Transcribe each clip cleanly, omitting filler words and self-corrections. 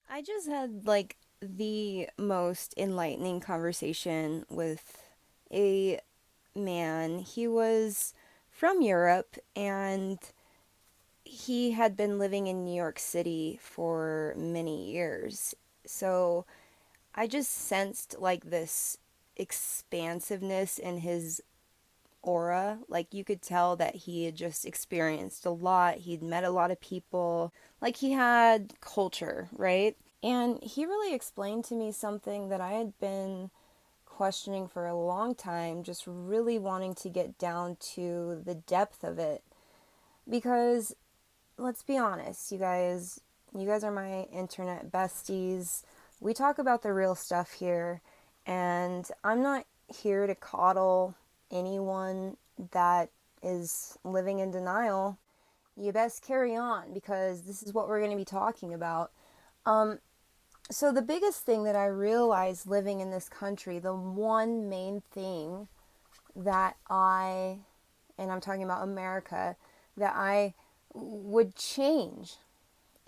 I just had like the most enlightening conversation with a man. He was from Europe and he had been living in New York City for many years. So I just sensed like this expansiveness in his aura. Like you could tell that he had just experienced a lot. He'd met a lot of people. Like he had culture, right? And he really explained to me something that I had been questioning for a long time, just really wanting to get down to the depth of it. Because let's be honest, you guys are my internet besties. We talk about the real stuff here, and I'm not here to coddle anyone that is living in denial. You best carry on because this is what we're going to be talking about. Um, so, the biggest thing that I realized living in this country, the one main thing that and I'm talking about America, that I would change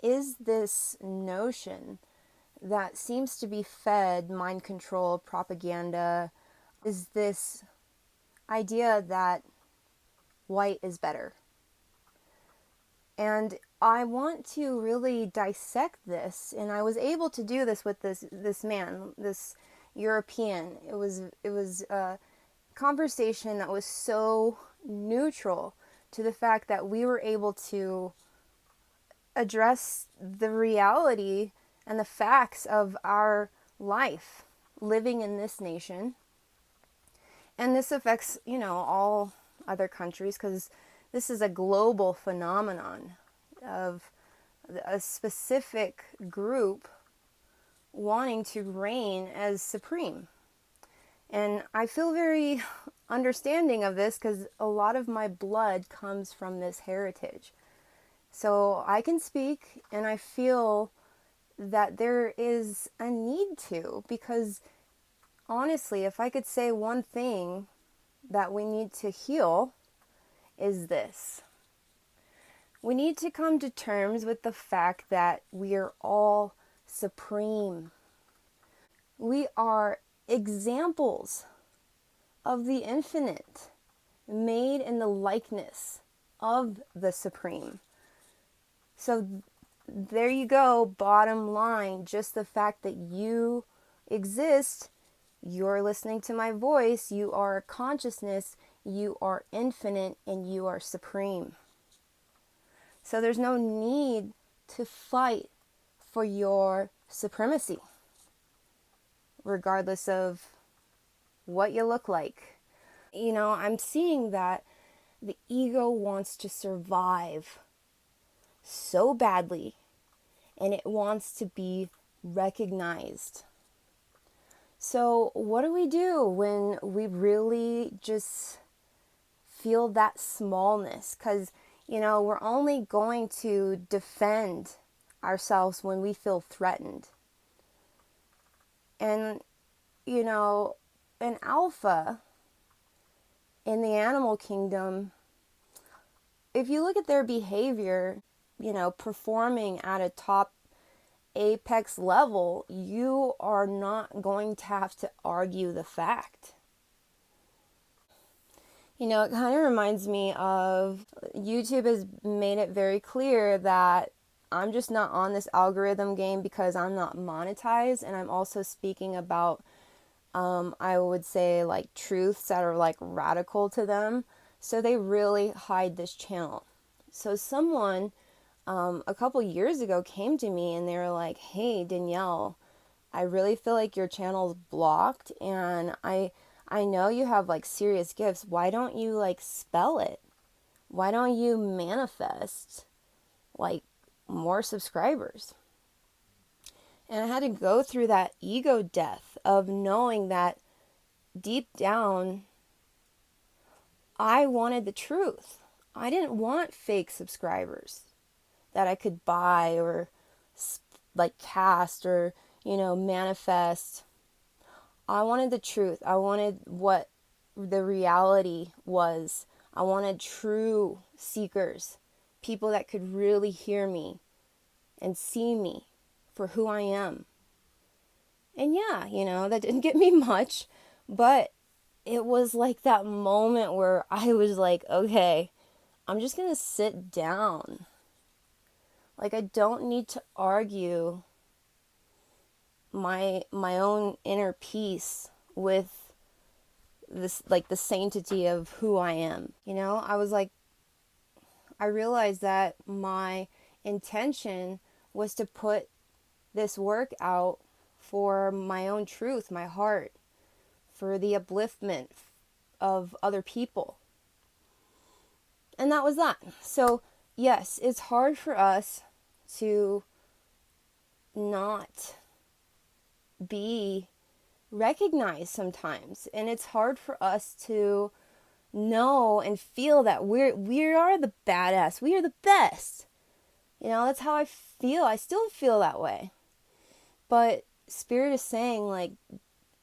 is this notion that seems to be fed mind control propaganda, is this idea that white is better. And I want to really dissect this, and I was able to do this with this man, this European. It was a conversation that was so neutral to the fact that we were able to address the reality and the facts of our life living in this nation. And this affects, all other countries because this is a global phenomenon of a specific group wanting to reign as supreme. And I feel very understanding of this because a lot of my blood comes from this heritage. So I can speak and I feel that there is a need to, because honestly, if I could say one thing that we need to heal, is this. We need to come to terms with the fact that we are all supreme. We are examples of the infinite, made in the likeness of the supreme. So there you go, bottom line, just the fact that you exist, you're listening to my voice, you are a consciousness, you are infinite, and you are supreme. So there's no need to fight for your supremacy, regardless of what you look like. I'm seeing that the ego wants to survive so badly, and it wants to be recognized. So, what do we do when we really just feel that smallness? Because, we're only going to defend ourselves when we feel threatened. And, an alpha in the animal kingdom, if you look at their behavior, performing at a top apex level, you are not going to have to argue the fact. It kind of reminds me of YouTube has made it very clear that I'm just not on this algorithm game because I'm not monetized, and I'm also speaking about, I would say, like truths that are like radical to them. So they really hide this channel. So someone a couple years ago came to me and they were like, "Hey, Danielle, I really feel like your channel's blocked, and I know you have like serious gifts. Why don't you like spell it? Why don't you manifest like more subscribers?" And I had to go through that ego death of knowing that deep down I wanted the truth. I didn't want fake subscribers that I could buy or like cast or, manifest. I wanted the truth. I wanted what the reality was. I wanted true seekers, people that could really hear me and see me for who I am. And yeah, that didn't get me much, but it was like that moment where I was like, okay, I'm just going to sit down. Like, I don't need to argue my own inner peace with this, like, the sanctity of who I am. I was like, I realized that my intention was to put this work out for my own truth, my heart, for the upliftment of other people. And that was that. So, yes, it's hard for us to not be recognized sometimes. And it's hard for us to know and feel that we are the badass. We are the best. That's how I feel. I still feel that way. But Spirit is saying, like,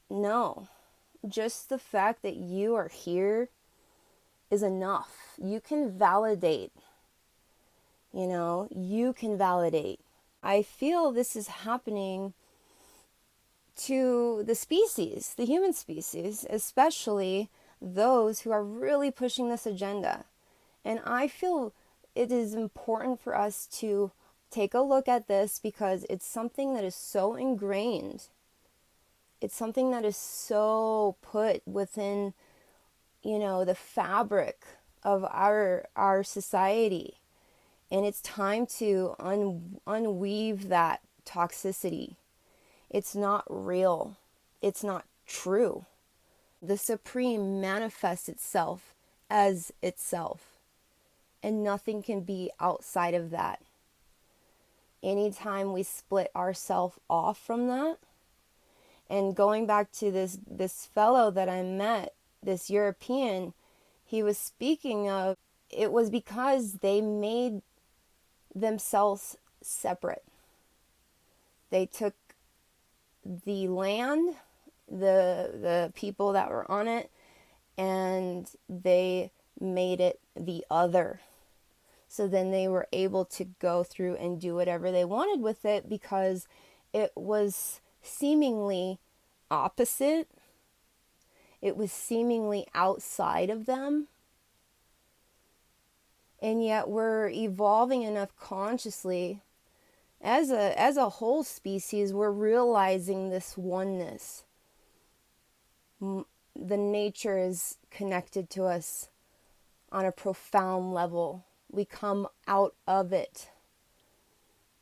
no. Just the fact that you are here is enough. You can validate. You can validate. I feel this is happening to the species, the human species, especially those who are really pushing this agenda. And I feel it is important for us to take a look at this because it's something that is so ingrained. It's something that is so put within, the fabric of our society. And it's time to unweave that toxicity. It's not real. It's not true. The Supreme manifests itself as itself. And nothing can be outside of that. Anytime we split ourselves off from that, and going back to this fellow that I met, this European, he was speaking of, it was because they made themselves separate. They took the land, the people that were on it, and they made it the other. So then they were able to go through and do whatever they wanted with it because it was seemingly opposite. It was seemingly outside of them. And yet we're evolving enough consciously as a whole species. We're realizing this oneness. The nature is connected to us on a profound level. We come out of it.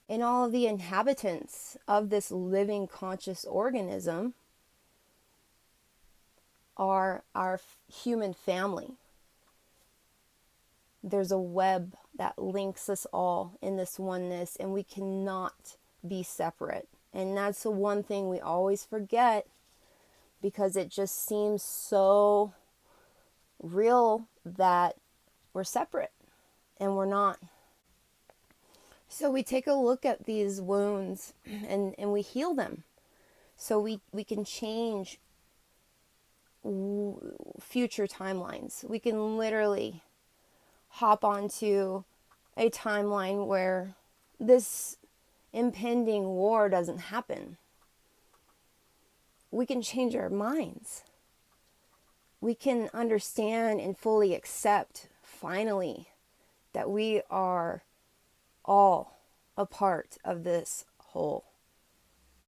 And all of the inhabitants of this living conscious organism are our human family. There's a web that links us all in this oneness, and we cannot be separate. And that's the one thing we always forget because it just seems so real that we're separate, and we're not. So we take a look at these wounds and we heal them. So we can change future timelines. We can literally hop onto a timeline where this impending war doesn't happen. We can change our minds. We can understand and fully accept, finally, that we are all a part of this whole.